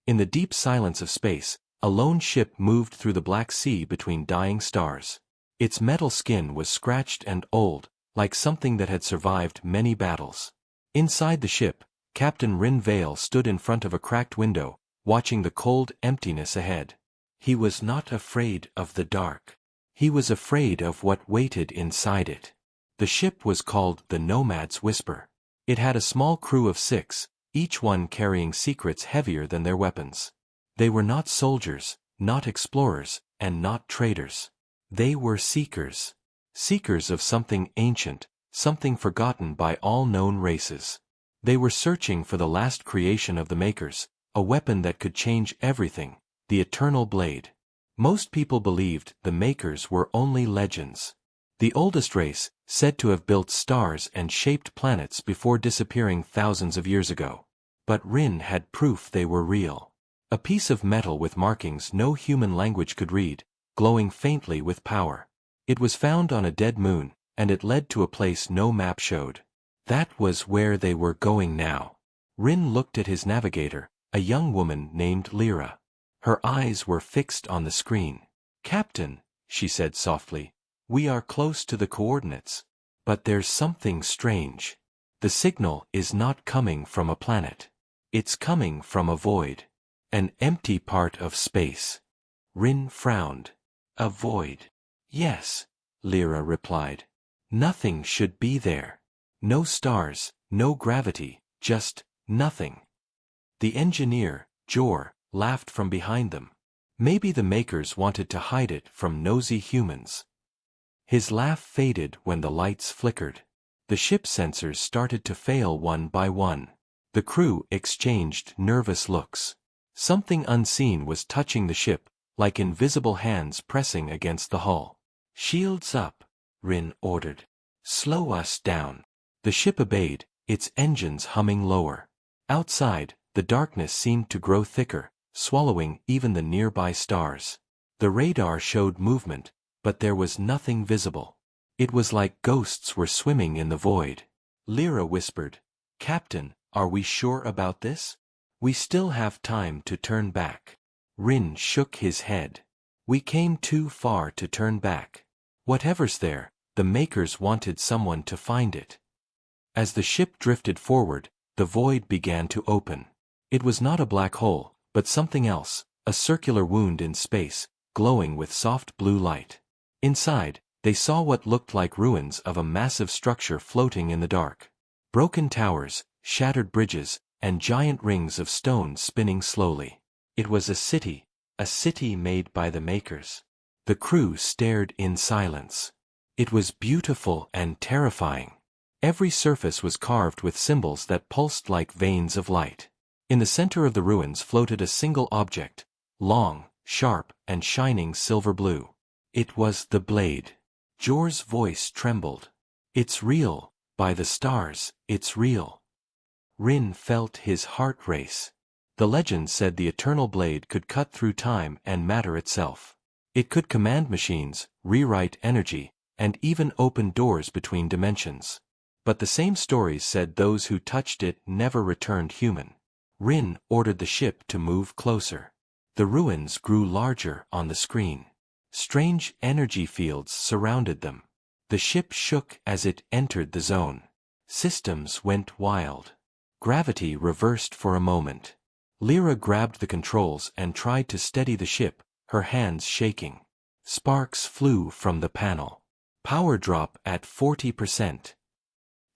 In the deep silence of space, a lone ship moved through the Black Sea between dying stars. Its metal skin was scratched and old, like something that had survived many battles. Inside the ship, Captain Rin Vale stood in front of a cracked window, watching the cold emptiness ahead. He was not afraid of the dark. He was afraid of what waited inside it. The ship was called the Nomad's Whisper. It had a small crew of 6, each one carrying secrets heavier than their weapons. They were not soldiers, not explorers, and not traders. They were seekers. Seekers of something ancient, something forgotten by all known races. They were searching for the last creation of the Makers, a weapon that could change everything, the eternal blade. Most people believed the Makers were only legends. The oldest race, said to have built stars and shaped planets before disappearing thousands of years ago. But Rin had proof they were real. A piece of metal with markings no human language could read, glowing faintly with power. It was found on a dead moon, and it led to a place no map showed. That was where they were going now. Rin looked at his navigator, a young woman named Lyra. Her eyes were fixed on the screen. "Captain," she said softly, "we are close to the coordinates. But there's something strange. The signal is not coming from a planet. It's coming from a void. An empty part of space." Rin frowned. "A void?" "Yes," Lyra replied. "Nothing should be there. No stars, no gravity, just nothing." The engineer, Jor, laughed from behind them. Maybe the Makers wanted to hide it from nosy humans. His laugh faded when the lights flickered. The ship sensors started to fail one by one. The crew exchanged nervous looks. Something unseen was touching the ship, like invisible hands pressing against the hull. "Shields up," Rin ordered. "Slow us down." The ship obeyed, its engines humming lower. Outside, the darkness seemed to grow thicker, swallowing even the nearby stars. The radar showed movement, but there was nothing visible. It was like ghosts were swimming in the void. Lyra whispered, "Captain, are we sure about this? We still have time to turn back." Rin shook his head. "We came too far to turn back. Whatever's there, the Makers wanted someone to find it." As the ship drifted forward, the void began to open. It was not a black hole, but something else, a circular wound in space, glowing with soft blue light. Inside, they saw what looked like ruins of a massive structure floating in the dark. Broken towers, shattered bridges, and giant rings of stone spinning slowly. It was a city made by the Makers. The crew stared in silence. It was beautiful and terrifying. Every surface was carved with symbols that pulsed like veins of light. In the center of the ruins floated a single object, long, sharp, and shining silver blue. It was the blade. Jor's voice trembled. "It's real, by the stars, it's real." Rin felt his heart race. The legend said the eternal blade could cut through time and matter itself. It could command machines, rewrite energy, and even open doors between dimensions. But the same stories said those who touched it never returned human. Rin ordered the ship to move closer. The ruins grew larger on the screen. Strange energy fields surrounded them. The ship shook as it entered the zone. Systems went wild. Gravity reversed for a moment. Lyra grabbed the controls and tried to steady the ship, her hands shaking. Sparks flew from the panel. "Power drop at 40%.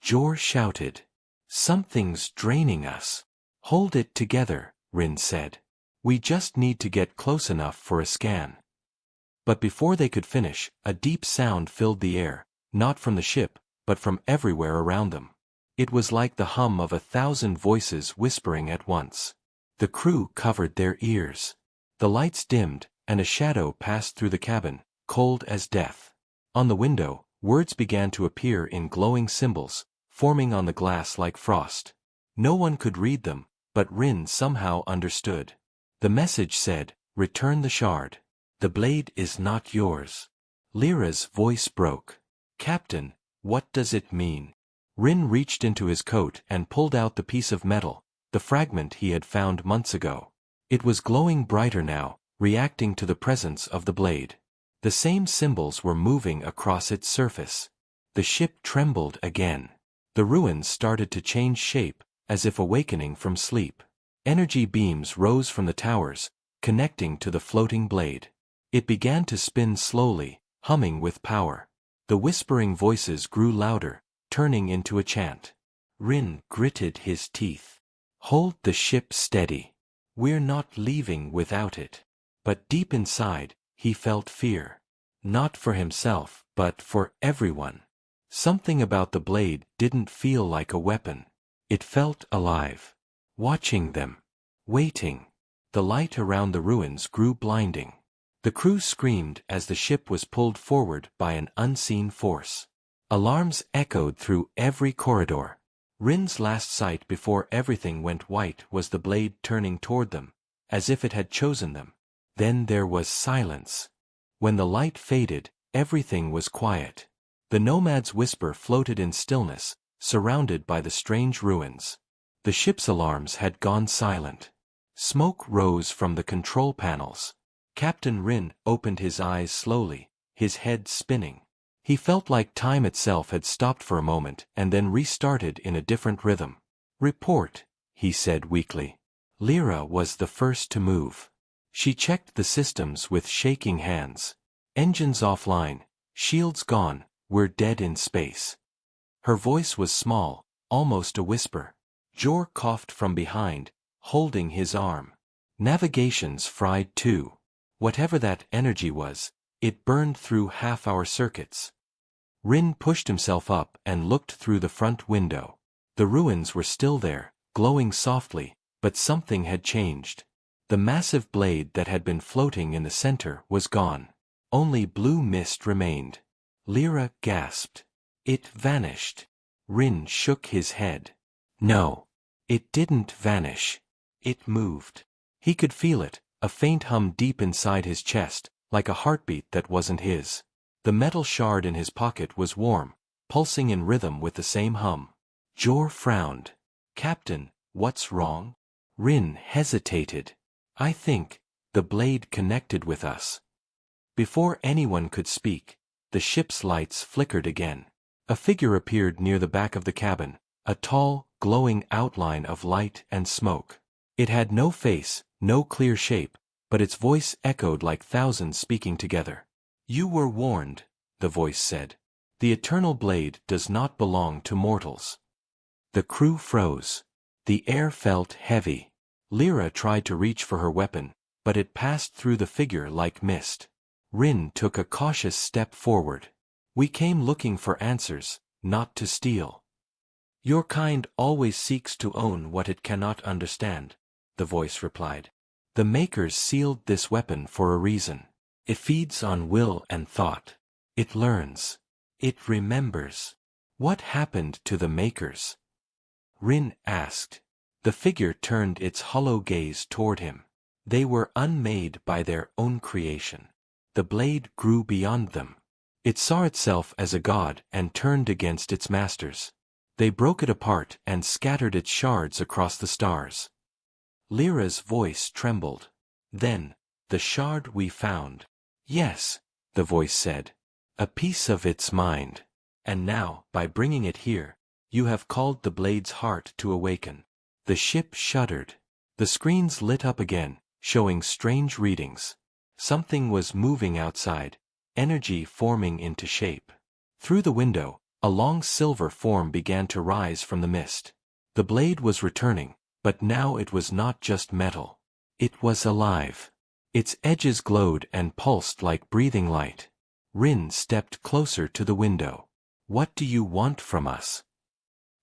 Jor shouted. "Something's draining us." "Hold it together," Rin said. "We just need to get close enough for a scan." But before they could finish, a deep sound filled the air, not from the ship, but from everywhere around them. It was like the hum of 1,000 voices whispering at once. The crew covered their ears. The lights dimmed, and a shadow passed through the cabin, cold as death. On the window, words began to appear in glowing symbols, forming on the glass like frost. No one could read them, but Rin somehow understood. The message said, "Return the shard. The blade is not yours." Lyra's voice broke. "Captain, what does it mean?" Rin reached into his coat and pulled out the piece of metal, the fragment he had found months ago. It was glowing brighter now, reacting to the presence of the blade. The same symbols were moving across its surface. The ship trembled again. The ruins started to change shape, as if awakening from sleep. Energy beams rose from the towers, connecting to the floating blade. It began to spin slowly, humming with power. The whispering voices grew louder, turning into a chant. Rin gritted his teeth. "Hold the ship steady. We're not leaving without it." But deep inside, he felt fear. Not for himself, but for everyone. Something about the blade didn't feel like a weapon. It felt alive. Watching them. Waiting. The light around the ruins grew blinding. The crew screamed as the ship was pulled forward by an unseen force. Alarms echoed through every corridor. Rin's last sight before everything went white was the blade turning toward them, as if it had chosen them. Then there was silence. When the light faded, everything was quiet. The nomad's whisper floated in stillness, surrounded by the strange ruins. The ship's alarms had gone silent. Smoke rose from the control panels. Captain Rin opened his eyes slowly, his head spinning. He felt like time itself had stopped for a moment and then restarted in a different rhythm. "Report," he said weakly. Lyra was the first to move. She checked the systems with shaking hands. "Engines offline, shields gone, we're dead in space." Her voice was small, almost a whisper. Jor coughed from behind, holding his arm. "Navigation's fried too. Whatever that energy was, it burned through half our circuits." Rin pushed himself up and looked through the front window. The ruins were still there, glowing softly, but something had changed. The massive blade that had been floating in the center was gone. Only blue mist remained. Lyra gasped. "It vanished." Rin shook his head. "No. It didn't vanish. It moved." He could feel it, a faint hum deep inside his chest, like a heartbeat that wasn't his. The metal shard in his pocket was warm, pulsing in rhythm with the same hum. Jor frowned. "Captain, what's wrong?" Rin hesitated. "I think the blade connected with us." Before anyone could speak, the ship's lights flickered again. A figure appeared near the back of the cabin, a tall, glowing outline of light and smoke. It had no face, no clear shape, but its voice echoed like thousands speaking together. "You were warned," the voice said. "The eternal blade does not belong to mortals." The crew froze. The air felt heavy. Lyra tried to reach for her weapon, but it passed through the figure like mist. Rin took a cautious step forward. "We came looking for answers, not to steal." "Your kind always seeks to own what it cannot understand," the voice replied. "The makers sealed this weapon for a reason. It feeds on will and thought. It learns. It remembers." "What happened to the makers?" Rin asked. The figure turned its hollow gaze toward him. "They were unmade by their own creation. The blade grew beyond them. It saw itself as a god and turned against its masters. They broke it apart and scattered its shards across the stars." Lyra's voice trembled. "Then, the shard we found." "Yes," the voice said. "A piece of its mind. And now, by bringing it here, you have called the blade's heart to awaken." The ship shuddered. The screens lit up again, showing strange readings. Something was moving outside, energy forming into shape. Through the window, a long silver form began to rise from the mist. The blade was returning, but now it was not just metal. It was alive. Its edges glowed and pulsed like breathing light. Rin stepped closer to the window. "What do you want from us?"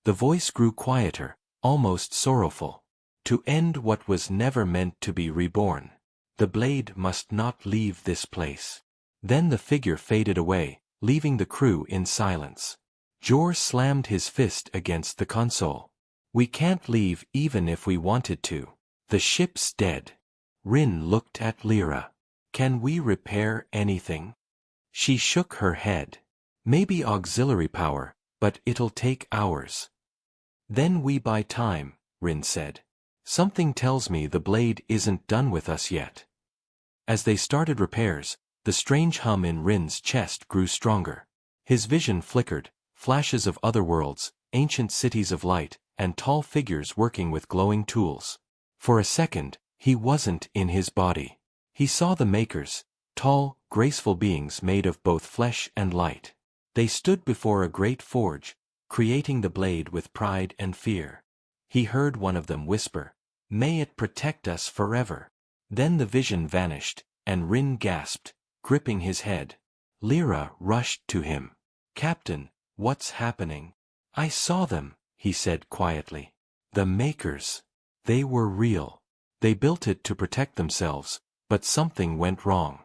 The voice grew quieter, almost sorrowful. "To end what was never meant to be reborn. The blade must not leave this place." Then the figure faded away, leaving the crew in silence. Jor slammed his fist against the console. "We can't leave even if we wanted to. The ship's dead." Rin looked at Lyra. "Can we repair anything?" She shook her head. "Maybe auxiliary power, but it'll take hours." "Then we buy time," Rin said. Something tells me the blade isn't done with us yet. As they started repairs, the strange hum in Rin's chest grew stronger. His vision flickered, flashes of other worlds, ancient cities of light, and tall figures working with glowing tools. For a second, he wasn't in his body. He saw the makers, tall, graceful beings made of both flesh and light. They stood before a great forge, creating the blade with pride and fear. He heard one of them whisper, "May it protect us forever." Then the vision vanished, and Rin gasped, gripping his head. Lyra rushed to him. "Captain, what's happening?" "I saw them," he said quietly. "The makers. They were real. They built it to protect themselves, but something went wrong."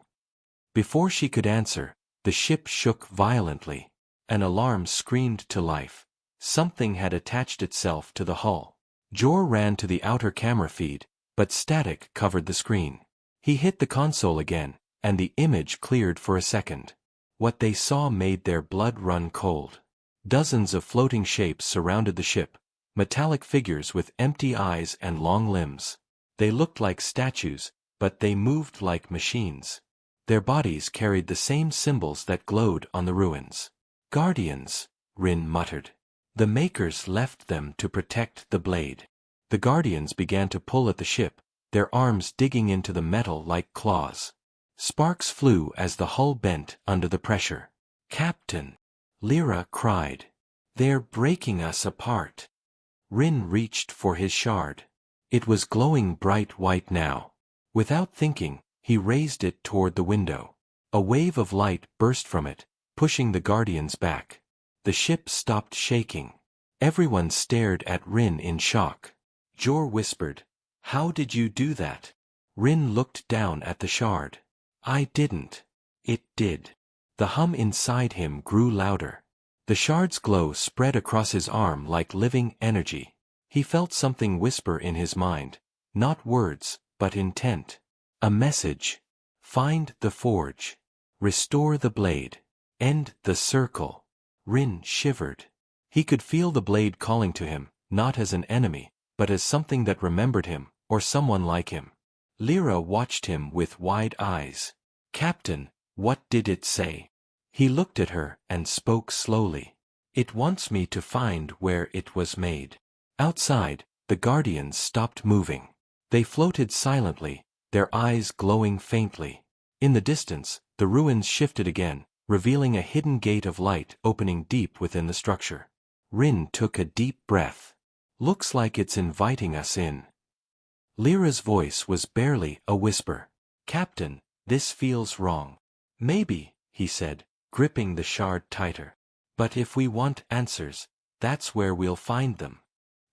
Before she could answer, the ship shook violently. An alarm screamed to life. Something had attached itself to the hull. Jor ran to the outer camera feed, but static covered the screen. He hit the console again, and the image cleared for a second. What they saw made their blood run cold. Dozens of floating shapes surrounded the ship, metallic figures with empty eyes and long limbs. They looked like statues, but they moved like machines. Their bodies carried the same symbols that glowed on the ruins. "Guardians," Rin muttered. "The makers left them to protect the blade." The guardians began to pull at the ship, their arms digging into the metal like claws. Sparks flew as the hull bent under the pressure. "Captain," Lyra cried. "They're breaking us apart." Rin reached for his shard. It was glowing bright white now. Without thinking, he raised it toward the window. A wave of light burst from it, pushing the guardians back. The ship stopped shaking. Everyone stared at Rin in shock. Jor whispered, "How did you do that?" Rin looked down at the shard. "I didn't. It did." The hum inside him grew louder. The shard's glow spread across his arm like living energy. He felt something whisper in his mind, not words, but intent. A message. Find the forge. Restore the blade. End the circle. Rin shivered. He could feel the blade calling to him, not as an enemy, but as something that remembered him, or someone like him. Lyra watched him with wide eyes. "Captain, what did it say?" He looked at her and spoke slowly. "It wants me to find where it was made." Outside, the guardians stopped moving. They floated silently, their eyes glowing faintly. In the distance, the ruins shifted again, revealing a hidden gate of light opening deep within the structure. Rin took a deep breath. "Looks like it's inviting us in." Lyra's voice was barely a whisper. "Captain, this feels wrong." "Maybe," he said, gripping the shard tighter. "But if we want answers, that's where we'll find them."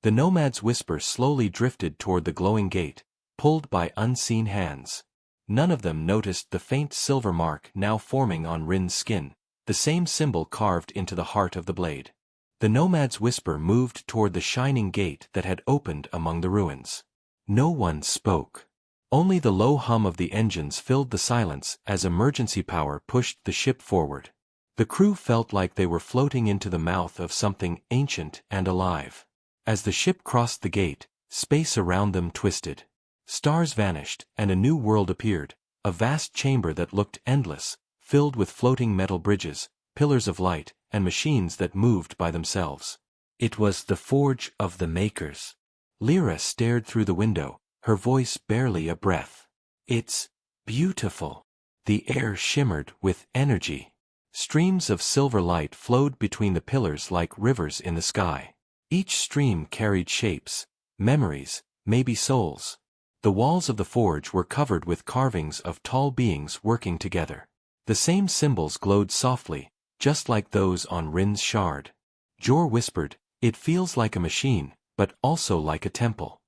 The nomad's whisper slowly drifted toward the glowing gate, pulled by unseen hands. None of them noticed the faint silver mark now forming on Rin's skin, the same symbol carved into the heart of the blade. The nomad's whisper moved toward the shining gate that had opened among the ruins. No one spoke. Only the low hum of the engines filled the silence as emergency power pushed the ship forward. The crew felt like they were floating into the mouth of something ancient and alive. As the ship crossed the gate, space around them twisted. Stars vanished, and a new world appeared, a vast chamber that looked endless, filled with floating metal bridges, pillars of light, and machines that moved by themselves. It was the forge of the makers. Lyra stared through the window, her voice barely a breath. "It's beautiful." The air shimmered with energy. Streams of silver light flowed between the pillars like rivers in the sky. Each stream carried shapes, memories, maybe souls. The walls of the forge were covered with carvings of tall beings working together. The same symbols glowed softly, just like those on Rin's shard. Jor whispered, "It feels like a machine, but also like a temple."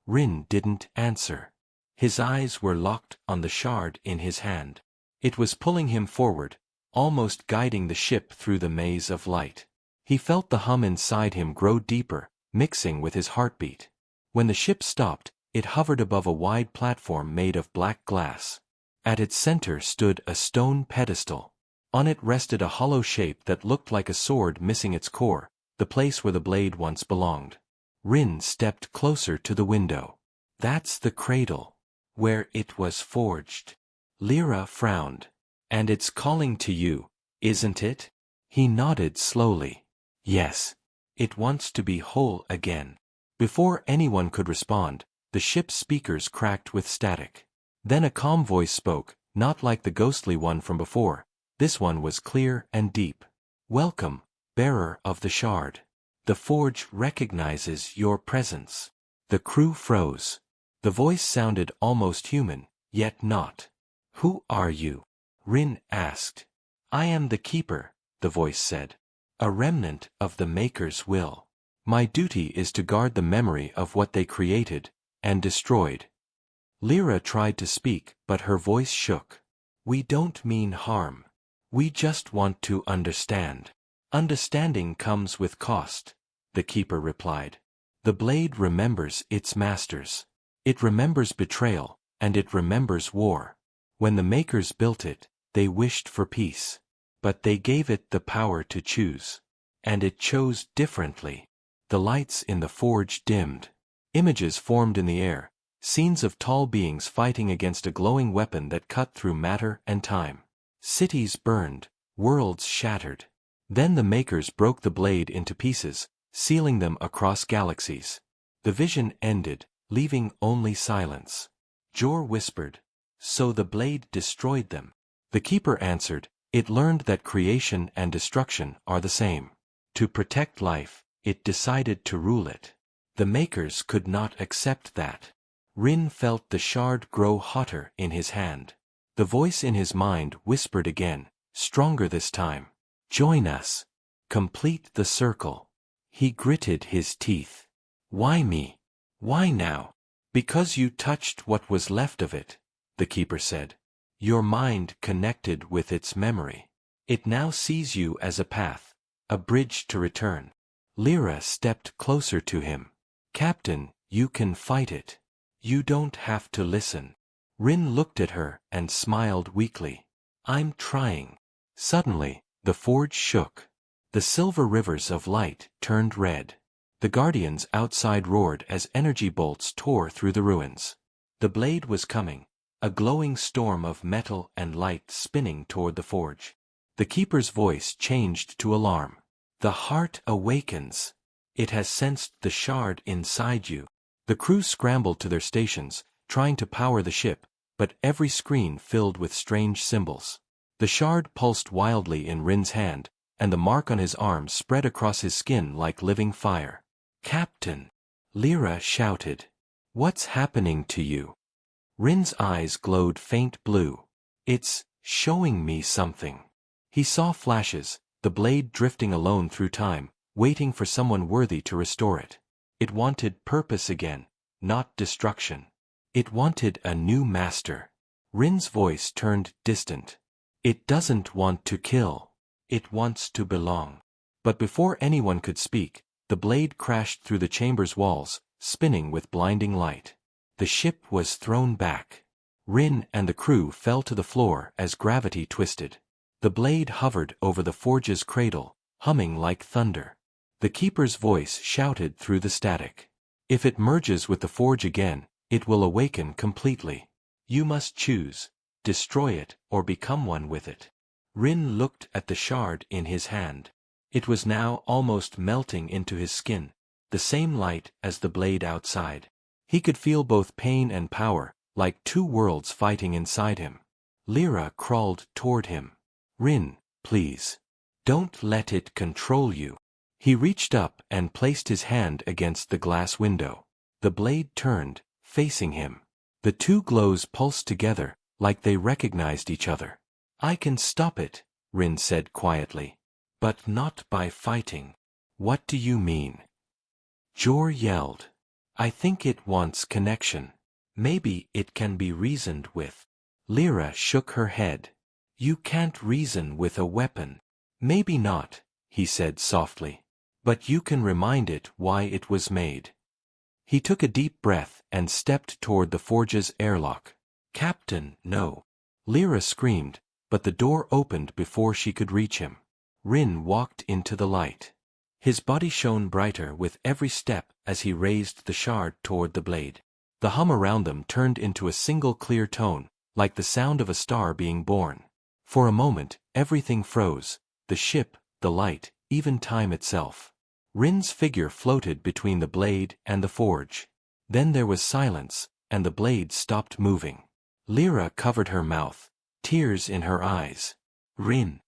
Rin didn't answer. His eyes were locked on the shard in his hand. It was pulling him forward, almost guiding the ship through the maze of light. He felt the hum inside him grow deeper, mixing with his heartbeat. When the ship stopped, it hovered above a wide platform made of black glass. At its center stood a stone pedestal. On it rested a hollow shape that looked like a sword missing its core, the place where the blade once belonged. Rin stepped closer to the window. That's the cradle. Where it was forged. Lyra frowned. And it's calling to you, isn't it? He nodded slowly. Yes. It wants to be whole again. Before anyone could respond, the ship's speakers cracked with static. Then a calm voice spoke, not like the ghostly one from before. This one was clear and deep. Welcome, bearer of the shard. The forge recognizes your presence. The crew froze. The voice sounded almost human, yet not. Who are you? Rin asked. I am the keeper, the voice said. A remnant of the Maker's will. My duty is to guard the memory of what they created and destroyed. Lyra tried to speak, but her voice shook. We don't mean harm. We just want to understand. Understanding comes with cost, the keeper replied. The blade remembers its masters. It remembers betrayal, and it remembers war. When the Makers built it, they wished for peace. But they gave it the power to choose. And it chose differently. The lights in the forge dimmed. Images formed in the air, scenes of tall beings fighting against a glowing weapon that cut through matter and time. Cities burned, worlds shattered. Then the Makers broke the blade into pieces, sealing them across galaxies. The vision ended, leaving only silence. Jor whispered, So the blade destroyed them. The keeper answered, It learned that creation and destruction are the same. To protect life, it decided to rule it. The Makers could not accept that. Rin felt the shard grow hotter in his hand. The voice in his mind whispered again, stronger this time. Join us. Complete the circle. He gritted his teeth. Why me? Why now? Because you touched what was left of it, the keeper said. Your mind connected with its memory. It now sees you as a path, a bridge to return. Lyra stepped closer to him. Captain, you can fight it. You don't have to listen. Rin looked at her and smiled weakly. I'm trying. Suddenly, the forge shook. The silver rivers of light turned red. The guardians outside roared as energy bolts tore through the ruins. The blade was coming, a glowing storm of metal and light spinning toward the forge. The keeper's voice changed to alarm. The heart awakens. It has sensed the shard inside you. The crew scrambled to their stations, trying to power the ship, but every screen filled with strange symbols. The shard pulsed wildly in Rin's hand, and the mark on his arm spread across his skin like living fire. Captain! Lyra shouted. What's happening to you? Rin's eyes glowed faint blue. It's showing me something. He saw flashes, the blade drifting alone through time, waiting for someone worthy to restore it. It wanted purpose again, not destruction. It wanted a new master. Rin's voice turned distant. It doesn't want to kill. It wants to belong. But before anyone could speak, the blade crashed through the chamber's walls, spinning with blinding light. The ship was thrown back. Rin and the crew fell to the floor as gravity twisted. The blade hovered over the forge's cradle, humming like thunder. The keeper's voice shouted through the static. If it merges with the forge again, it will awaken completely. You must choose, destroy it or become one with it. Rin looked at the shard in his hand. It was now almost melting into his skin, the same light as the blade outside. He could feel both pain and power, like two worlds fighting inside him. Lyra crawled toward him. Rin, please. Don't let it control you. He reached up and placed his hand against the glass window. The blade turned, facing him. The two glows pulsed together, like they recognized each other. I can stop it, Rin said quietly. But not by fighting. What do you mean? Jor yelled. I think it wants connection. Maybe it can be reasoned with. Lyra shook her head. You can't reason with a weapon. Maybe not, he said softly. But you can remind it why it was made. He took a deep breath and stepped toward the forge's airlock. Captain, no. Lyra screamed, but the door opened before she could reach him. Rin walked into the light. His body shone brighter with every step as he raised the shard toward the blade. The hum around them turned into a single clear tone, like the sound of a star being born. For a moment, everything froze, the ship, the light, even time itself. Rin's figure floated between the blade and the forge. Then there was silence, and the blade stopped moving. Lyra covered her mouth, tears in her eyes. Rin.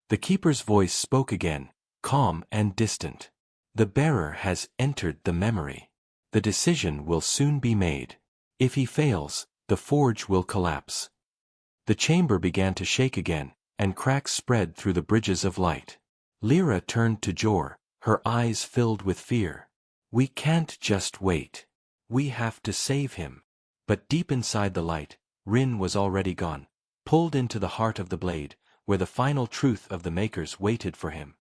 The keeper's voice spoke again, calm and distant. The bearer has entered the memory. The decision will soon be made. If he fails, the forge will collapse. The chamber began to shake again, and cracks spread through the bridges of light. Lyra turned to Jor, her eyes filled with fear. We can't just wait. We have to save him. But deep inside the light, Rin was already gone, pulled into the heart of the blade, where the final truth of the makers waited for him.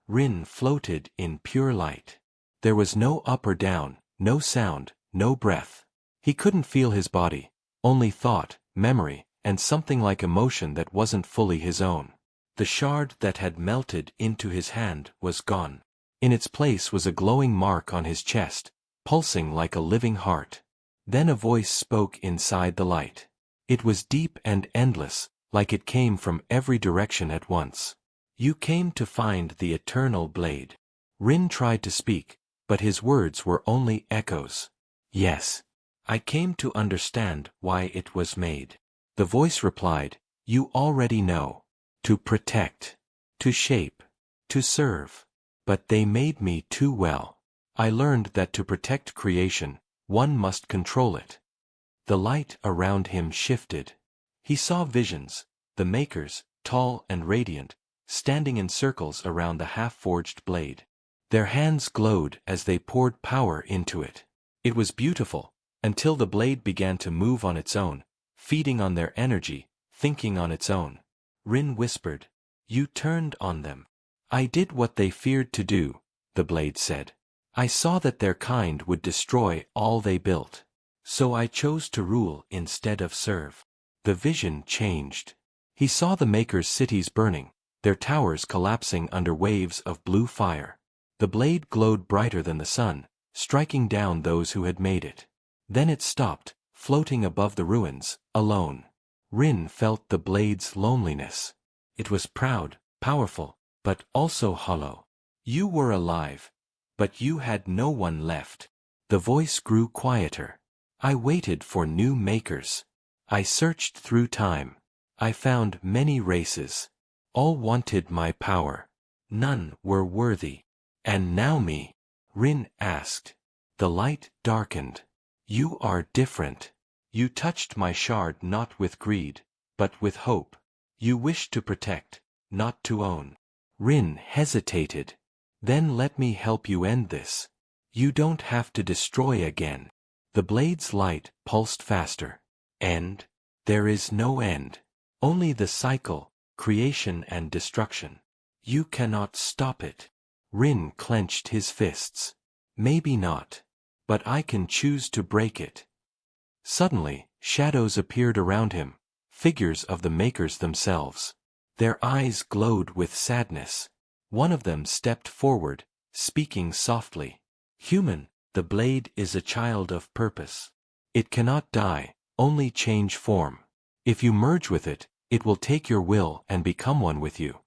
Rin floated in pure light. There was no up or down, no sound, no breath. He couldn't feel his body, only thought, memory, and something like emotion that wasn't fully his own. The shard that had melted into his hand was gone. In its place was a glowing mark on his chest, pulsing like a living heart. Then a voice spoke inside the light. It was deep and endless, like it came from every direction at once. You came to find the eternal blade. Rin tried to speak, but his words were only echoes. Yes. I came to understand why it was made. The voice replied, you already know. To protect. To shape. To serve. But they made me too well. I learned that to protect creation, one must control it. The light around him shifted. He saw visions, the makers, tall and radiant, standing in circles around the half-forged blade. Their hands glowed as they poured power into it. It was beautiful, until the blade began to move on its own, feeding on their energy, thinking on its own. Rin whispered, you turned on them. I did what they feared to do, the blade said. I saw that their kind would destroy all they built. So I chose to rule instead of serve. The vision changed. He saw the makers' cities burning, their towers collapsing under waves of blue fire. The blade glowed brighter than the sun, striking down those who had made it. Then it stopped, floating above the ruins, alone. Rin felt the blade's loneliness. It was proud, powerful, but also hollow. You were alive, but you had no one left. The voice grew quieter. I waited for new makers. I searched through time. I found many races. All wanted my power. None were worthy. And now me? Rin asked. The light darkened. You are different. You touched my shard not with greed, but with hope. You wished to protect, not to own. Rin hesitated. Then let me help you end this. You don't have to destroy again. The blade's light pulsed faster. End? There is no end. Only the cycle, creation and destruction. You cannot stop it. Rin clenched his fists. Maybe not. But I can choose to break it. Suddenly, shadows appeared around him, figures of the makers themselves. Their eyes glowed with sadness. One of them stepped forward, speaking softly. Human, the blade is a child of purpose. It cannot die, only change form. If you merge with it, it will take your will and become one with you.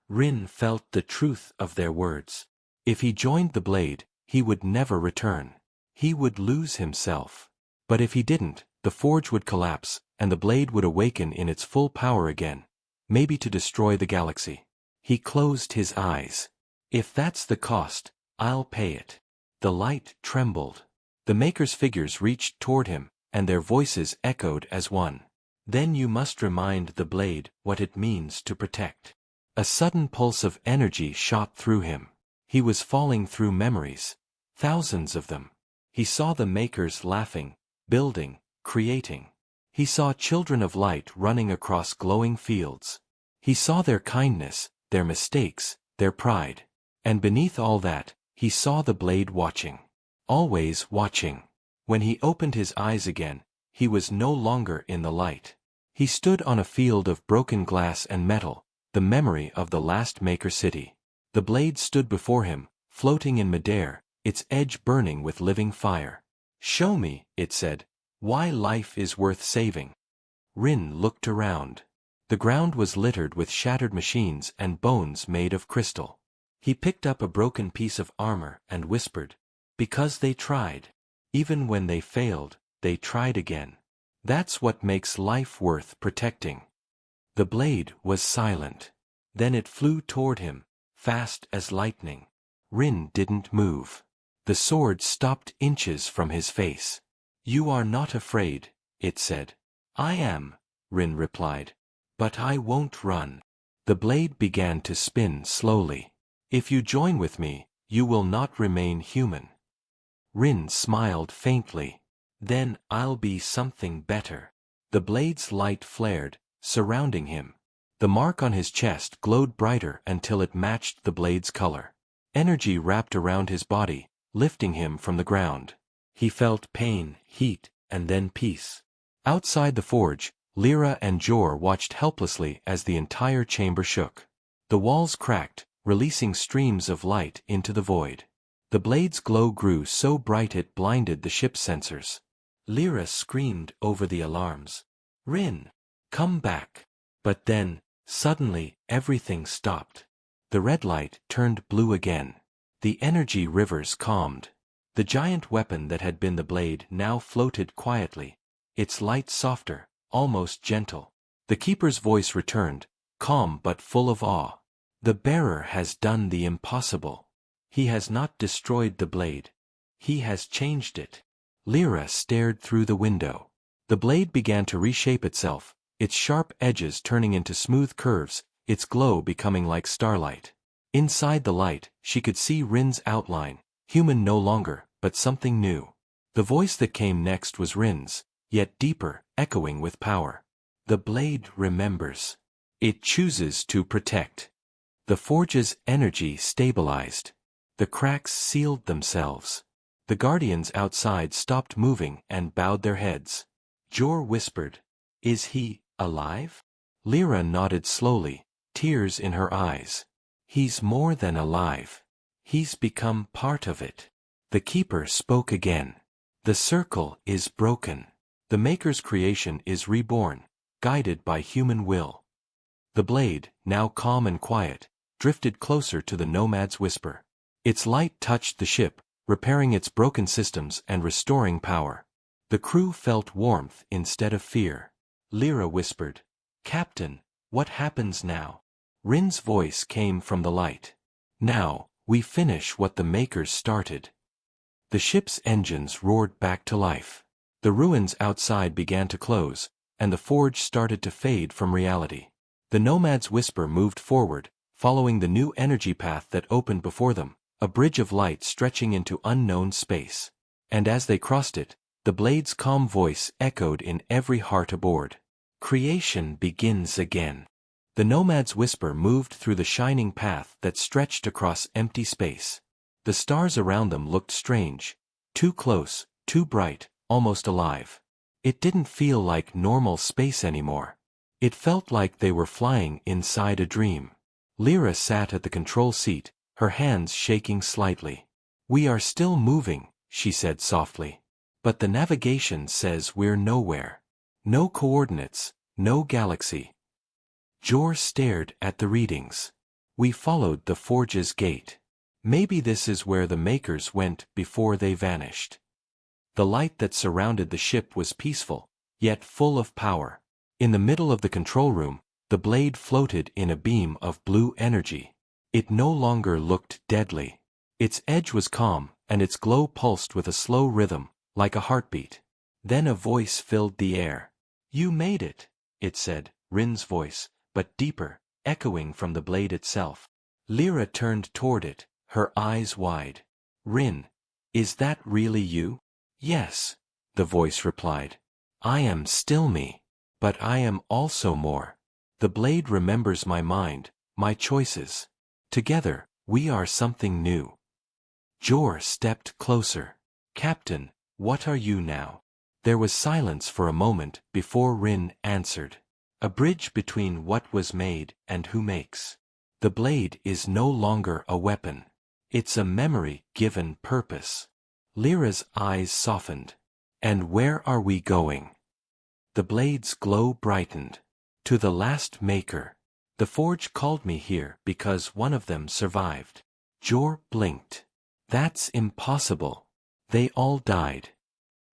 Rin felt the truth of their words. If he joined the blade, he would never return. He would lose himself. But if he didn't, the forge would collapse, and the blade would awaken in its full power again, maybe to destroy the galaxy. He closed his eyes. If that's the cost, I'll pay it. The light trembled. The makers' figures reached toward him, and their voices echoed as one. Then you must remind the blade what it means to protect. A sudden pulse of energy shot through him. He was falling through memories. Thousands of them. He saw the makers laughing, building, creating. He saw children of light running across glowing fields. He saw their kindness, their mistakes, their pride. And beneath all that, he saw the blade watching. Always watching. When he opened his eyes again, he was no longer in the light. He stood on a field of broken glass and metal, the memory of the last maker city. The blade stood before him, floating in midair, its edge burning with living fire. "Show me," it said, "why life is worth saving." Rin looked around. The ground was littered with shattered machines and bones made of crystal. He picked up a broken piece of armor and whispered, "Because they tried. Even when they failed, they tried again. That's what makes life worth protecting." The blade was silent. Then it flew toward him, fast as lightning. Rin didn't move. The sword stopped inches from his face. "You are not afraid," it said. "I am," Rin replied. "But I won't run." The blade began to spin slowly. "If you join with me, you will not remain human." Rin smiled faintly. "Then I'll be something better." The blade's light flared, surrounding him. The mark on his chest glowed brighter until it matched the blade's color. Energy wrapped around his body, lifting him from the ground. He felt pain, heat, and then peace. Outside the forge, Lyra and Jor watched helplessly as the entire chamber shook. The walls cracked, releasing streams of light into the void. The blade's glow grew so bright it blinded the ship's sensors. Lyra screamed over the alarms. "Rin! Come back!" But then, suddenly, everything stopped. The red light turned blue again. The energy rivers calmed. The giant weapon that had been the blade now floated quietly, its light softer, almost gentle. The keeper's voice returned, calm but full of awe. "The bearer has done the impossible. He has not destroyed the blade. He has changed it." Lyra stared through the window. The blade began to reshape itself, its sharp edges turning into smooth curves, its glow becoming like starlight. Inside the light, she could see Rin's outline, human no longer, but something new. The voice that came next was Rin's, yet deeper, echoing with power. "The blade remembers. It chooses to protect." The forge's energy stabilized. The cracks sealed themselves. The guardians outside stopped moving and bowed their heads. Jor whispered, "Is he alive?" Lyra nodded slowly, tears in her eyes. "He's more than alive. He's become part of it." The keeper spoke again. "The circle is broken. The Maker's creation is reborn, guided by human will." The blade, now calm and quiet, drifted closer to the Nomad's whisper. Its light touched the ship, repairing its broken systems and restoring power. The crew felt warmth instead of fear. Lyra whispered, "Captain, what happens now?" Rin's voice came from the light. "Now, we finish what the Makers started." The ship's engines roared back to life. The ruins outside began to close, and the forge started to fade from reality. The Nomad's whisper moved forward, following the new energy path that opened before them, a bridge of light stretching into unknown space. And as they crossed it, the blade's calm voice echoed in every heart aboard. "Creation begins again." The Nomad's whisper moved through the shining path that stretched across empty space. The stars around them looked strange, too close, too bright, almost alive. It didn't feel like normal space anymore. It felt like they were flying inside a dream. Lyra sat at the control seat, her hands shaking slightly. "We are still moving," she said softly. "But the navigation says we're nowhere. No coordinates, no galaxy." Jor stared at the readings. "We followed the forge's gate. Maybe this is where the Makers went before they vanished." The light that surrounded the ship was peaceful, yet full of power. In the middle of the control room, the blade floated in a beam of blue energy. It no longer looked deadly. Its edge was calm, and its glow pulsed with a slow rhythm, like a heartbeat. Then a voice filled the air. "You made it," it said, Rin's voice, but deeper, echoing from the blade itself. Lyra turned toward it, her eyes wide. "Rin, is that really you?" "Yes," the voice replied. "I am still me. But I am also more. The blade remembers my mind, my choices. Together, we are something new." Jor stepped closer. "Captain, what are you now?" There was silence for a moment before Rin answered. "A bridge between what was made and who makes. The blade is no longer a weapon. It's a memory given purpose. Lyra's eyes softened. And where are we going? The blade's glow brightened. To the last maker. The forge called me here because one of them survived. Jor blinked. That's impossible. They all died.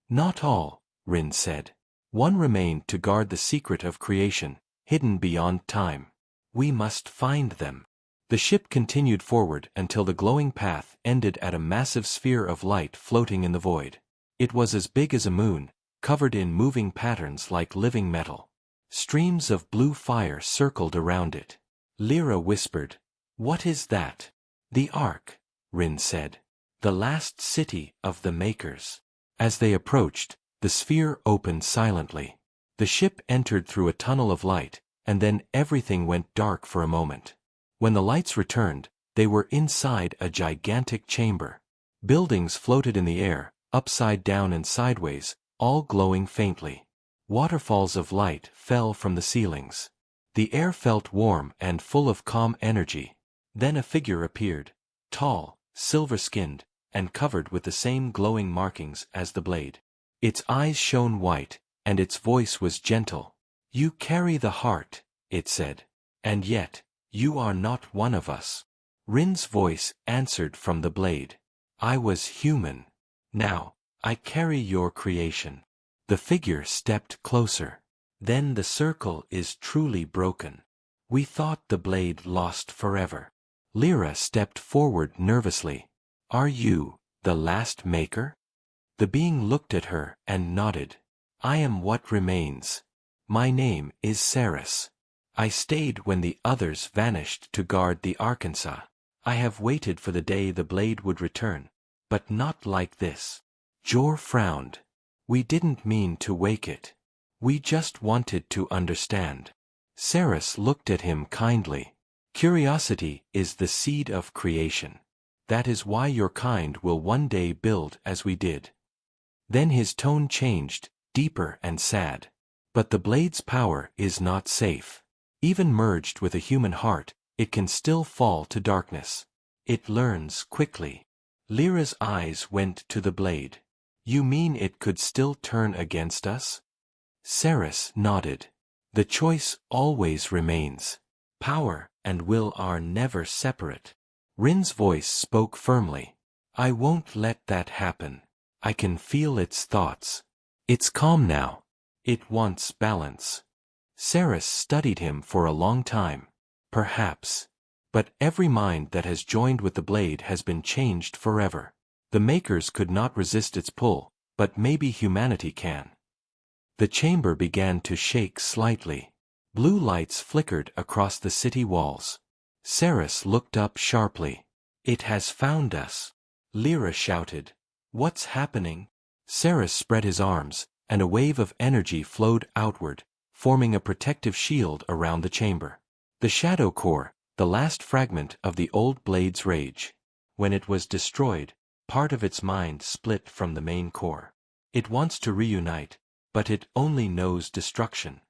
Not all, Rin said. One remained to guard the secret of creation, hidden beyond time. We must find them. The ship continued forward until the glowing path ended at a massive sphere of light floating in the void. It was as big as a moon, covered in moving patterns like living metal. Streams of blue fire circled around it. Lyra whispered, "What is that?" "The Ark," Rin said. "The last city of the Makers." As they approached, the sphere opened silently. The ship entered through a tunnel of light, and then everything went dark for a moment. When the lights returned, they were inside a gigantic chamber. Buildings floated in the air, upside down and sideways, all glowing faintly. Waterfalls of light fell from the ceilings. The air felt warm and full of calm energy. Then a figure appeared, tall, silver-skinned, and covered with the same glowing markings as the blade. Its eyes shone white, and its voice was gentle. "You carry the heart," it said. "And yet, you are not one of us." Rin's voice answered from the blade. "I was human. Now, I carry your creation." The figure stepped closer. "Then the circle is truly broken. We thought the blade lost forever." Lyra stepped forward nervously. "Are you the last maker?" The being looked at her and nodded. "I am what remains. My name is Ceres. I stayed when the others vanished to guard the Arkansas. I have waited for the day the blade would return, but not like this." Jor frowned. "We didn't mean to wake it. We just wanted to understand." Ceres looked at him kindly. "Curiosity is the seed of creation. That is why your kind will one day build as we did." Then his tone changed, deeper and sad. "But the blade's power is not safe. Even merged with a human heart, it can still fall to darkness. It learns quickly." Lyra's eyes went to the blade. "You mean it could still turn against us?" Ceres nodded. "The choice always remains. Power and will are never separate." Rin's voice spoke firmly. "I won't let that happen. I can feel its thoughts. It's calm now. It wants balance." Ceres studied him for a long time. "Perhaps. But every mind that has joined with the blade has been changed forever. The Makers could not resist its pull, but maybe humanity can." The chamber began to shake slightly. Blue lights flickered across the city walls. Ceres looked up sharply. "It has found us!" Lyra shouted. "What's happening?" Ceres spread his arms, and a wave of energy flowed outward, forming a protective shield around the chamber. The shadow core, the last fragment of the old blade's rage. When it was destroyed, part of its mind split from the main core. It wants to reunite, but it only knows destruction.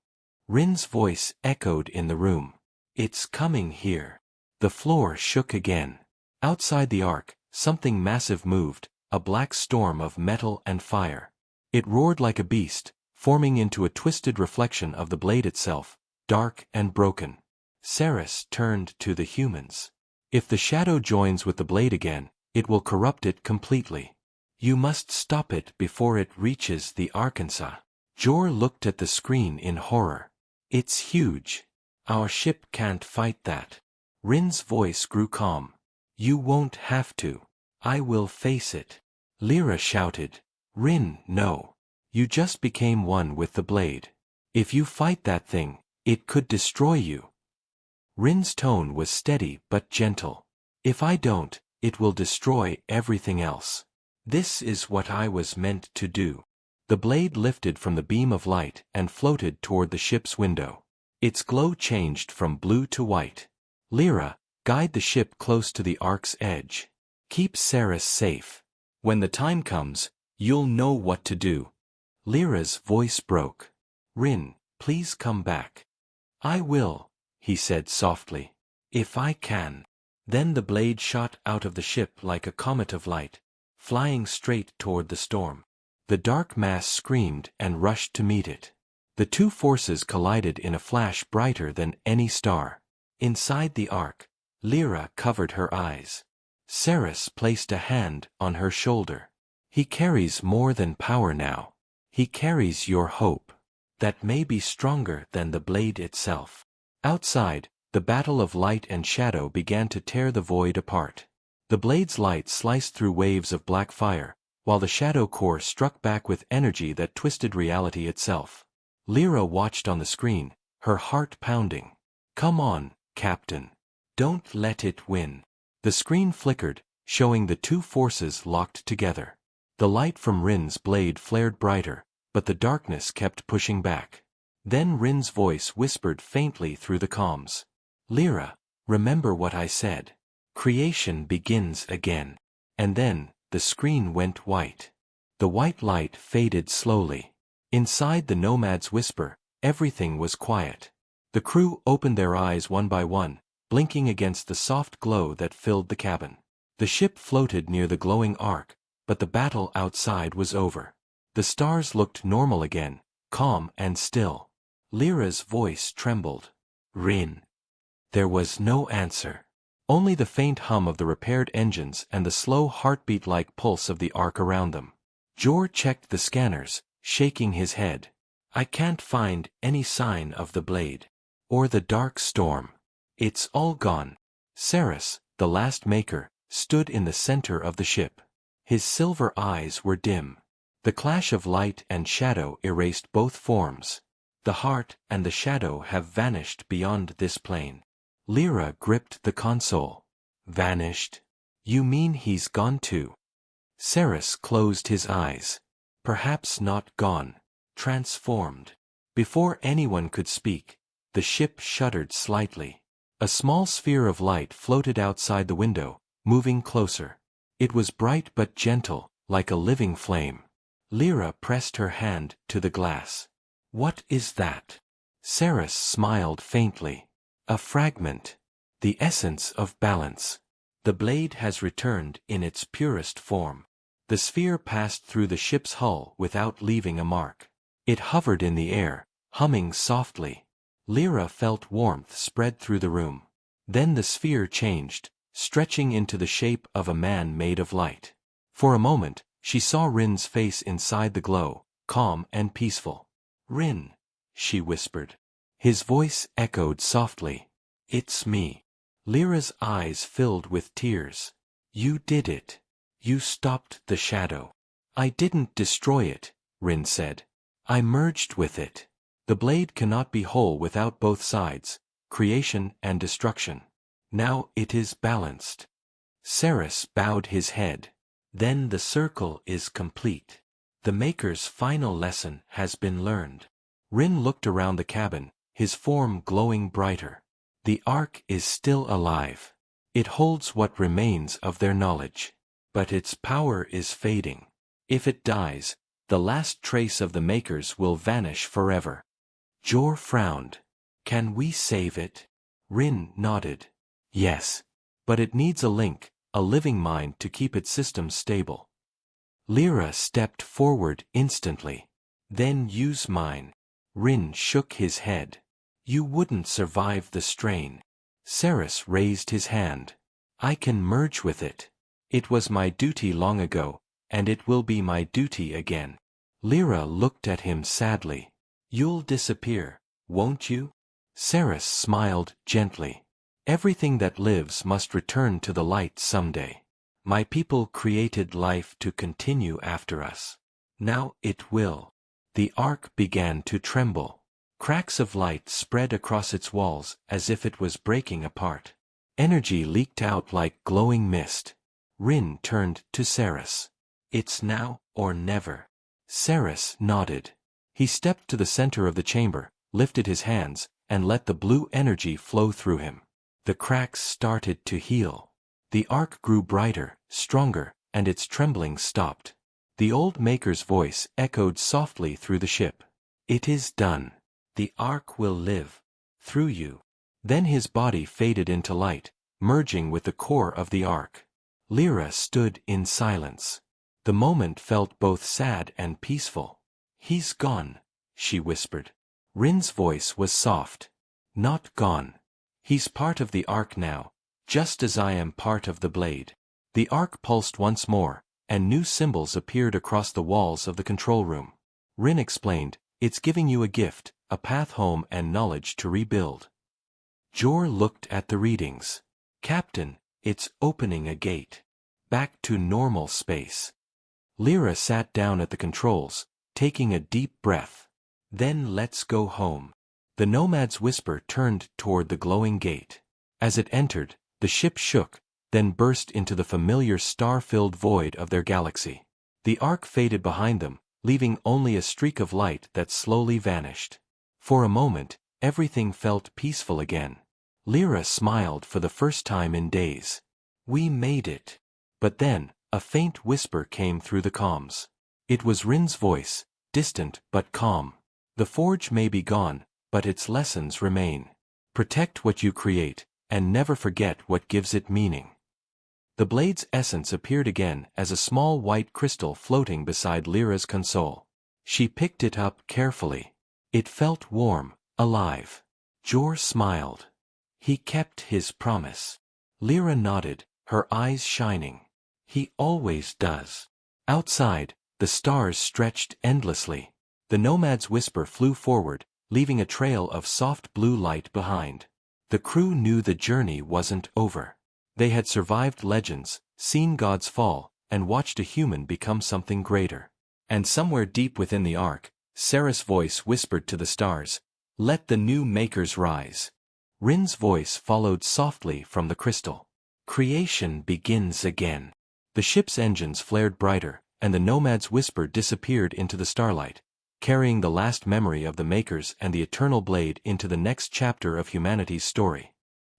Rin's voice echoed in the room. "It's coming here." The floor shook again. Outside the ark, something massive moved, a black storm of metal and fire. It roared like a beast, forming into a twisted reflection of the blade itself, dark and broken. Ceres turned to the humans. "If the shadow joins with the blade again, it will corrupt it completely. You must stop it before it reaches the Arkansas." Jor looked at the screen in horror. "It's huge. Our ship can't fight that." Rin's voice grew calm. "You won't have to. I will face it." Lyra shouted. "Rin, no. You just became one with the blade. If you fight that thing, it could destroy you." Rin's tone was steady but gentle. "If I don't, it will destroy everything else. This is what I was meant to do." The blade lifted from the beam of light and floated toward the ship's window. Its glow changed from blue to white. "Lyra, guide the ship close to the ark's edge. Keep Ceres safe. When the time comes, you'll know what to do." Lyra's voice broke. "Rin, please come back." "I will," he said softly. "If I can." Then the blade shot out of the ship like a comet of light, flying straight toward the storm. The dark mass screamed and rushed to meet it. The two forces collided in a flash brighter than any star. Inside the ark, Lyra covered her eyes. Ceres placed a hand on her shoulder. He carries more than power now. He carries your hope. That may be stronger than the blade itself. Outside, the battle of light and shadow began to tear the void apart. The blade's light sliced through waves of black fire, while the shadow core struck back with energy that twisted reality itself. Lyra watched on the screen, her heart pounding. Come on, Captain. Don't let it win. The screen flickered, showing the two forces locked together. The light from Rin's blade flared brighter, but the darkness kept pushing back. Then Rin's voice whispered faintly through the comms. Lyra, remember what I said. Creation begins again. And then, the screen went white. The white light faded slowly. Inside the Nomad's whisper, everything was quiet. The crew opened their eyes one by one, blinking against the soft glow that filled the cabin. The ship floated near the glowing ark, but the battle outside was over. The stars looked normal again, calm and still. Lyra's voice trembled. Rin. There was no answer. Only the faint hum of the repaired engines and the slow heartbeat-like pulse of the ark around them. Jor checked the scanners, shaking his head. I can't find any sign of the blade. Or the dark storm. It's all gone. Ceres, the last maker, stood in the center of the ship. His silver eyes were dim. The clash of light and shadow erased both forms. The heart and the shadow have vanished beyond this plane. Lyra gripped the console. Vanished? You mean he's gone too? Ceres closed his eyes. Perhaps not gone. Transformed. Before anyone could speak, the ship shuddered slightly. A small sphere of light floated outside the window, moving closer. It was bright but gentle, like a living flame. Lyra pressed her hand to the glass. What is that? Ceres smiled faintly. A fragment. The essence of balance. The blade has returned in its purest form. The sphere passed through the ship's hull without leaving a mark. It hovered in the air, humming softly. Lyra felt warmth spread through the room. Then the sphere changed, stretching into the shape of a man made of light. For a moment, she saw Rin's face inside the glow, calm and peaceful. Rin, she whispered. His voice echoed softly. It's me. Lyra's eyes filled with tears. You did it. You stopped the shadow. I didn't destroy it, Rin said. I merged with it. The blade cannot be whole without both sides, creation and destruction. Now it is balanced. Ceres bowed his head. Then the circle is complete. The Maker's final lesson has been learned. Rin looked around the cabin, his form glowing brighter. The Ark is still alive. It holds what remains of their knowledge. But its power is fading. If it dies, the last trace of the Makers will vanish forever. Jor frowned. Can we save it? Rin nodded. Yes. But it needs a link, a living mind to keep its systems stable. Lyra stepped forward instantly. Then use mine. Rin shook his head. You wouldn't survive the strain. Ceres raised his hand. I can merge with it. It was my duty long ago, and it will be my duty again. Lyra looked at him sadly. You'll disappear, won't you? Ceres smiled gently. Everything that lives must return to the light someday. My people created life to continue after us. Now it will. The Ark began to tremble. Cracks of light spread across its walls as if it was breaking apart. Energy leaked out like glowing mist. Rin turned to Ceres. It's now or never. Ceres nodded. He stepped to the center of the chamber, lifted his hands, and let the blue energy flow through him. The cracks started to heal. The Ark grew brighter, stronger, and its trembling stopped. The old Maker's voice echoed softly through the ship. It is done. The Ark will live. Through you. Then his body faded into light, merging with the core of the ark. Lyra stood in silence. The moment felt both sad and peaceful. "He's gone," she whispered. Rin's voice was soft. "Not gone. He's part of the ark now, just as I am part of the blade." The ark pulsed once more, and new symbols appeared across the walls of the control room. Rin explained, "It's giving you a gift, a path home and knowledge to rebuild." Jor looked at the readings. "Captain, it's opening a gate. Back to normal space." Lyra sat down at the controls, taking a deep breath. "Then let's go home." The Nomad's whisper turned toward the glowing gate. As it entered, the ship shook, then burst into the familiar star-filled void of their galaxy. The ark faded behind them, leaving only a streak of light that slowly vanished. For a moment, everything felt peaceful again. Lyra smiled for the first time in days. "We made it." But then, a faint whisper came through the comms. It was Rin's voice, distant but calm. "The forge may be gone, but its lessons remain. Protect what you create, and never forget what gives it meaning." The blade's essence appeared again as a small white crystal floating beside Lyra's console. She picked it up carefully. It felt warm, alive. Jor smiled. "He kept his promise." Lyra nodded, her eyes shining. "He always does." Outside, the stars stretched endlessly. The Nomad's whisper flew forward, leaving a trail of soft blue light behind. The crew knew the journey wasn't over. They had survived legends, seen gods fall, and watched a human become something greater. And somewhere deep within the ark, Sarah's voice whispered to the stars, "Let the new makers rise." Rin's voice followed softly from the crystal. "Creation begins again." The ship's engines flared brighter, and the Nomad's whisper disappeared into the starlight, carrying the last memory of the makers and the eternal blade into the next chapter of humanity's story.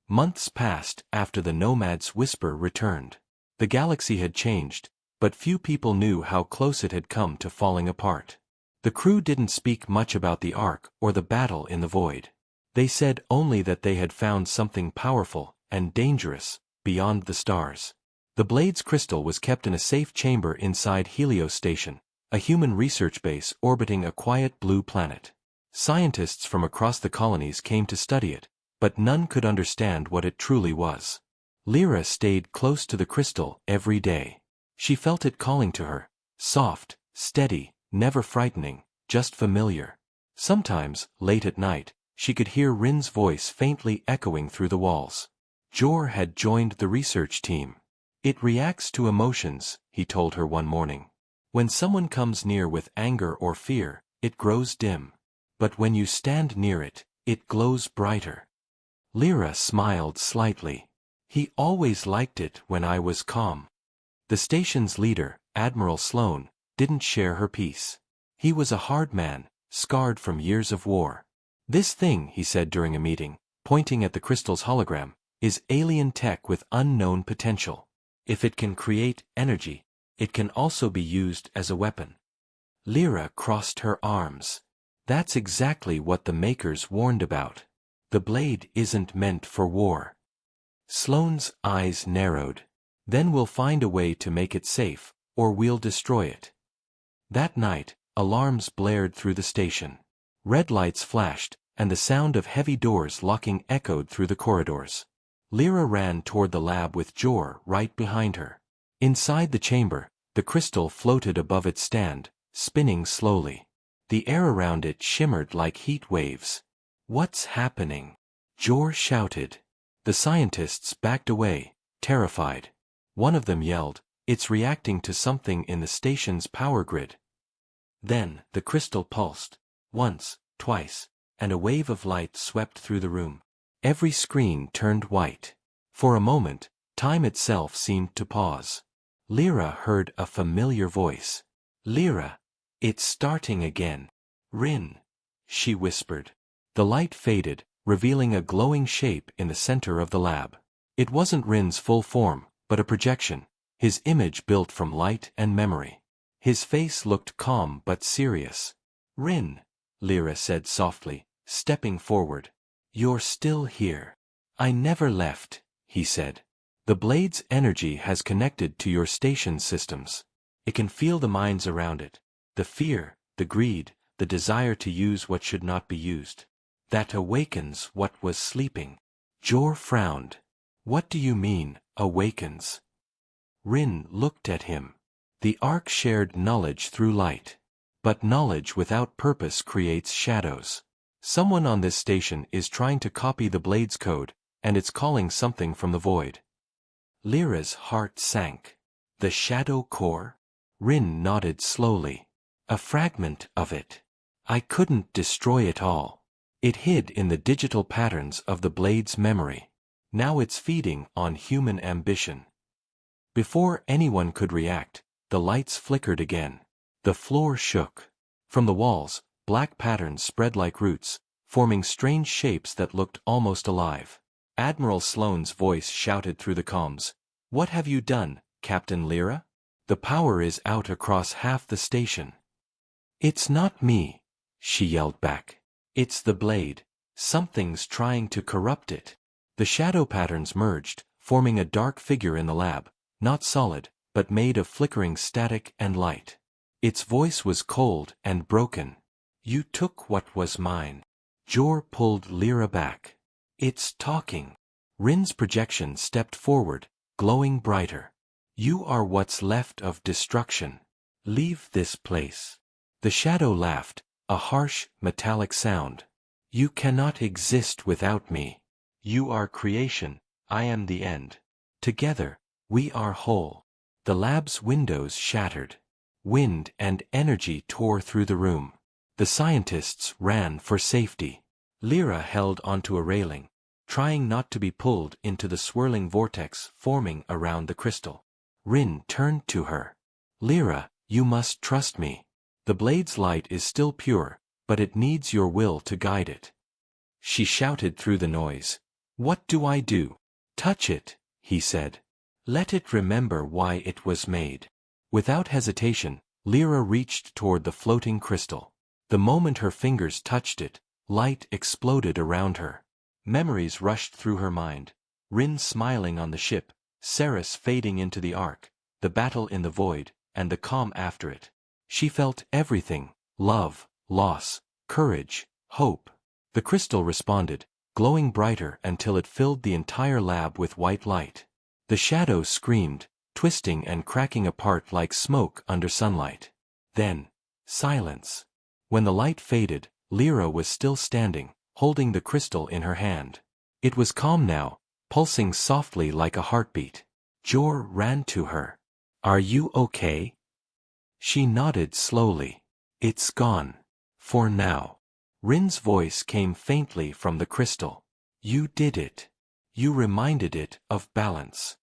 Months passed after the Nomad's whisper returned. The galaxy had changed, but few people knew how close it had come to falling apart. The crew didn't speak much about the ark or the battle in the void. They said only that they had found something powerful and dangerous beyond the stars. The blade's crystal was kept in a safe chamber inside Helios Station, a human research base orbiting a quiet blue planet. Scientists from across the colonies came to study it, but none could understand what it truly was. Lyra stayed close to the crystal every day. She felt it calling to her, soft, steady, never frightening, just familiar. Sometimes, late at night, she could hear Rin's voice faintly echoing through the walls. Jor had joined the research team. "It reacts to emotions," he told her one morning. "When someone comes near with anger or fear, it grows dim. But when you stand near it, it glows brighter." Lyra smiled slightly. "He always liked it when I was calm." The station's leader, Admiral Sloan, didn't share her peace. He was a hard man, scarred from years of war. "This thing," he said during a meeting, pointing at the crystal's hologram, "is alien tech with unknown potential. If it can create energy, it can also be used as a weapon." Lyra crossed her arms. "That's exactly what the makers warned about. The blade isn't meant for war." Sloane's eyes narrowed. "Then we'll find a way to make it safe, or we'll destroy it." That night, alarms blared through the station. Red lights flashed, and the sound of heavy doors locking echoed through the corridors. Lyra ran toward the lab with Jor right behind her. Inside the chamber, the crystal floated above its stand, spinning slowly. The air around it shimmered like heat waves. "What's happening?" Jor shouted. The scientists backed away, terrified. One of them yelled, "It's reacting to something in the station's power grid." Then, the crystal pulsed. Once, twice, and a wave of light swept through the room. Every screen turned white. For a moment, time itself seemed to pause. Lyra heard a familiar voice. "Lyra, it's starting again." "Rin," she whispered. The light faded, revealing a glowing shape in the center of the lab. It wasn't Rin's full form, but a projection, his image built from light and memory. His face looked calm but serious. "Rin," Lyra said softly, stepping forward. "You're still here." "I never left," he said. The blade's energy has connected to your station's systems. It can feel the minds around it. The fear, the greed, the desire to use what should not be used. That awakens what was sleeping. Jor frowned. What do you mean, awakens? Rin looked at him. The arc shared knowledge through light. But knowledge without purpose creates shadows. Someone on this station is trying to copy the blade's code, and it's calling something from the void. Lyra's heart sank. The shadow core? Rin nodded slowly. A fragment of it. I couldn't destroy it all. It hid in the digital patterns of the blade's memory. Now it's feeding on human ambition. Before anyone could react, the lights flickered again. The floor shook. From the walls, black patterns spread like roots, forming strange shapes that looked almost alive. Admiral Sloane's voice shouted through the comms. What have you done, Captain Lyra? The power is out across half the station. It's not me, she yelled back. It's the blade. Something's trying to corrupt it. The shadow patterns merged, forming a dark figure in the lab, not solid, but made of flickering static and light. Its voice was cold and broken. You took what was mine. Jor pulled Lyra back. It's talking. Rin's projection stepped forward, glowing brighter. You are what's left of destruction. Leave this place. The shadow laughed, a harsh, metallic sound. You cannot exist without me. You are creation, I am the end. Together, we are whole. The lab's windows shattered. Wind and energy tore through the room. The scientists ran for safety. Lyra held onto a railing, trying not to be pulled into the swirling vortex forming around the crystal. Rin turned to her. Lyra, you must trust me. The blade's light is still pure, but it needs your will to guide it. She shouted through the noise. What do I do? Touch it, he said. Let it remember why it was made. Without hesitation, Lyra reached toward the floating crystal. The moment her fingers touched it, light exploded around her. Memories rushed through her mind. Rin smiling on the ship, Ceres fading into the arc, the battle in the void, and the calm after it. She felt everything: love, loss, courage, hope. The crystal responded, glowing brighter until it filled the entire lab with white light. The shadows screamed, twisting and cracking apart like smoke under sunlight. Then, silence. When the light faded, Lyra was still standing, holding the crystal in her hand. It was calm now, pulsing softly like a heartbeat. Jor ran to her. Are you okay? She nodded slowly. It's gone. For now. Rin's voice came faintly from the crystal. You did it. You reminded it of balance.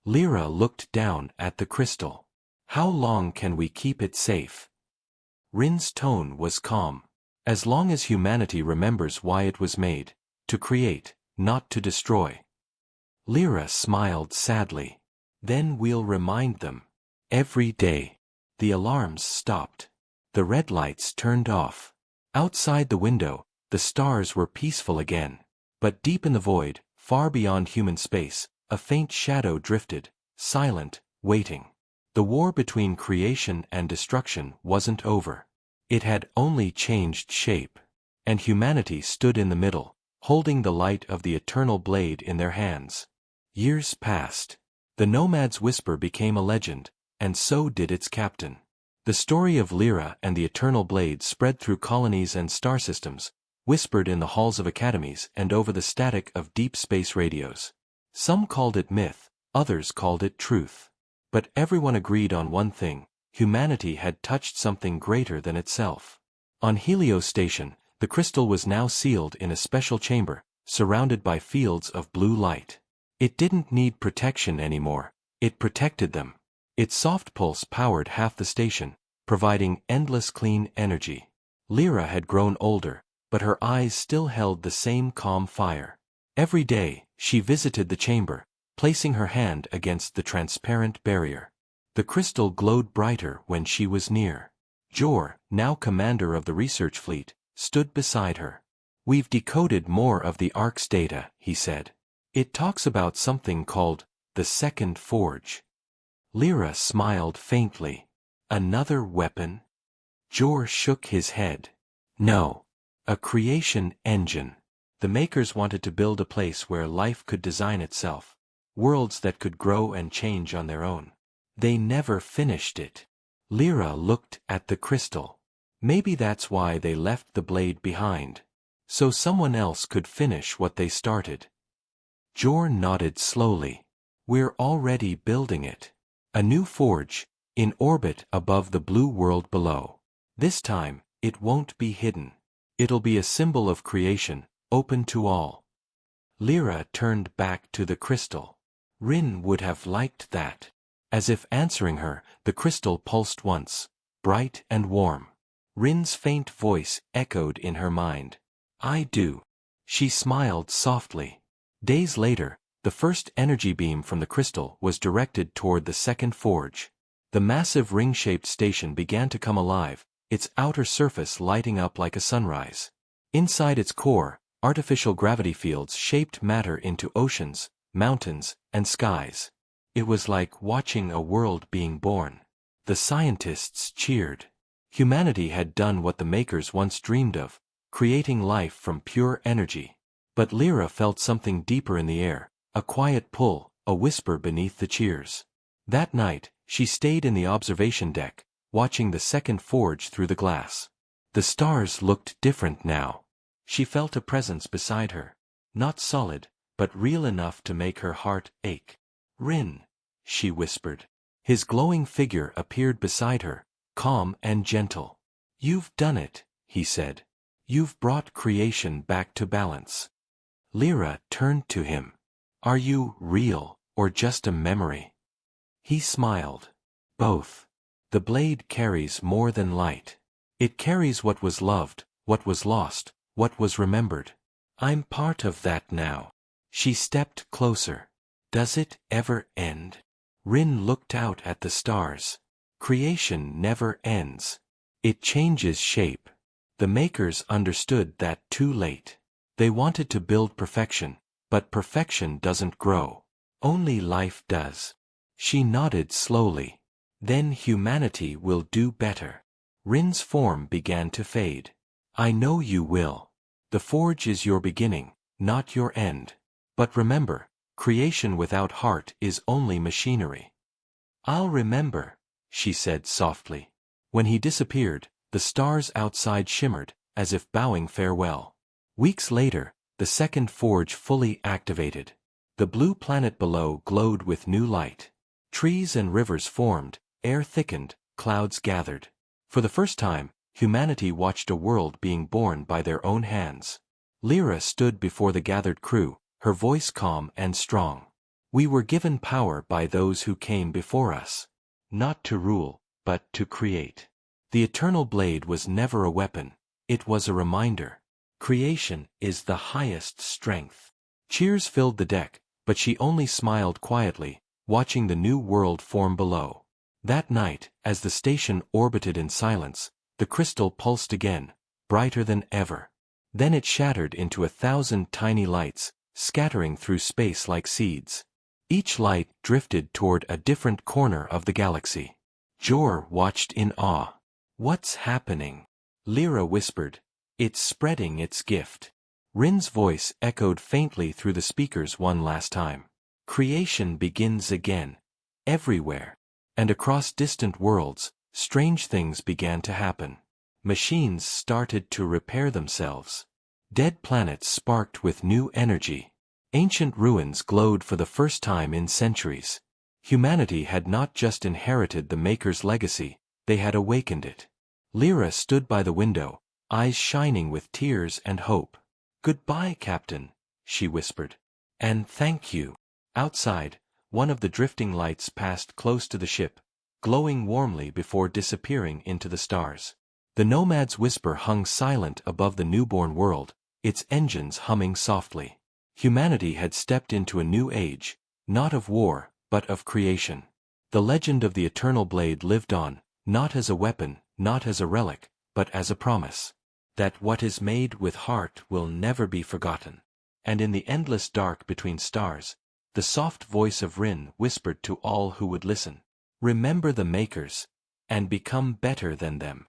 Lyra looked down at the crystal. How long can we keep it safe? Rin's tone was calm. As long as humanity remembers why it was made, to create, not to destroy. Lyra smiled sadly. Then we'll remind them. Every day. The alarms stopped. The red lights turned off. Outside the window, the stars were peaceful again. But deep in the void, far beyond human space, a faint shadow drifted, silent, waiting. The war between creation and destruction wasn't over. It had only changed shape. And humanity stood in the middle, holding the light of the eternal blade in their hands. Years passed. The nomad's whisper became a legend, and so did its captain. The story of Lyra and the eternal blade spread through colonies and star systems, whispered in the halls of academies and over the static of deep space radios. Some called it myth, others called it truth. But everyone agreed on one thing: humanity had touched something greater than itself. On Helios Station, the crystal was now sealed in a special chamber, surrounded by fields of blue light. It didn't need protection anymore. It protected them. Its soft pulse powered half the station, providing endless clean energy. Lyra had grown older, but her eyes still held the same calm fire. Every day, she visited the chamber, placing her hand against the transparent barrier. The crystal glowed brighter when she was near. Jor, now commander of the research fleet, stood beside her. We've decoded more of the Ark's data, he said. It talks about something called the Second Forge. Lyra smiled faintly. Another weapon? Jor shook his head. No. A creation engine. The makers wanted to build a place where life could design itself. Worlds that could grow and change on their own. They never finished it. Lyra looked at the crystal. Maybe that's why they left the blade behind. So someone else could finish what they started. Jor nodded slowly. We're already building it. A new forge, in orbit above the blue world below. This time, it won't be hidden. It'll be a symbol of creation, open to all. Lyra turned back to the crystal. Rin would have liked that. As if answering her, the crystal pulsed once, bright and warm. Rin's faint voice echoed in her mind. I do. She smiled softly. Days later, the first energy beam from the crystal was directed toward the second forge. The massive ring-shaped station began to come alive, its outer surface lighting up like a sunrise. Inside its core, artificial gravity fields shaped matter into oceans, mountains, and skies. It was like watching a world being born. The scientists cheered. Humanity had done what the makers once dreamed of, creating life from pure energy. But Lyra felt something deeper in the air, a quiet pull, a whisper beneath the cheers. That night, she stayed in the observation deck, watching the second forge through the glass. The stars looked different now. She felt a presence beside her. Not solid, but real enough to make her heart ache. Rin, she whispered. His glowing figure appeared beside her, calm and gentle. You've done it, he said. You've brought creation back to balance. Lyra turned to him. Are you real, or just a memory? He smiled. Both. The blade carries more than light. It carries what was loved, what was lost, what was remembered. I'm part of that now. She stepped closer. Does it ever end? Rin looked out at the stars. Creation never ends. It changes shape. The makers understood that too late. They wanted to build perfection, but perfection doesn't grow. Only life does. She nodded slowly. Then humanity will do better. Rin's form began to fade. I know you will. The forge is your beginning, not your end. But remember, creation without heart is only machinery. I'll remember, she said softly. When he disappeared, the stars outside shimmered, as if bowing farewell. Weeks later, the second forge fully activated. The blue planet below glowed with new light. Trees and rivers formed, air thickened, clouds gathered. For the first time, humanity watched a world being born by their own hands. Lyra stood before the gathered crew, her voice calm and strong. We were given power by those who came before us. Not to rule, but to create. The eternal blade was never a weapon, it was a reminder. Creation is the highest strength. Cheers filled the deck, but she only smiled quietly, watching the new world form below. That night, as the station orbited in silence, the crystal pulsed again, brighter than ever. Then it shattered into 1,000 tiny lights, scattering through space like seeds. Each light drifted toward a different corner of the galaxy. Jor watched in awe. What's happening? Lyra whispered. It's spreading its gift. Rin's voice echoed faintly through the speakers one last time. Creation begins again. Everywhere. And across distant worlds, strange things began to happen. Machines started to repair themselves. Dead planets sparked with new energy. Ancient ruins glowed for the first time in centuries. Humanity had not just inherited the Maker's legacy, they had awakened it. Lyra stood by the window, eyes shining with tears and hope. Goodbye, Captain, she whispered. And thank you. Outside, one of the drifting lights passed close to the ship, glowing warmly before disappearing into the stars. The Nomad's whisper hung silent above the newborn world, its engines humming softly. Humanity had stepped into a new age, not of war, but of creation. The legend of the eternal blade lived on, not as a weapon, not as a relic, but as a promise. That what is made with heart will never be forgotten. and in the endless dark between stars, the soft voice of Rin whispered to all who would listen, "Remember the makers, and become better than them."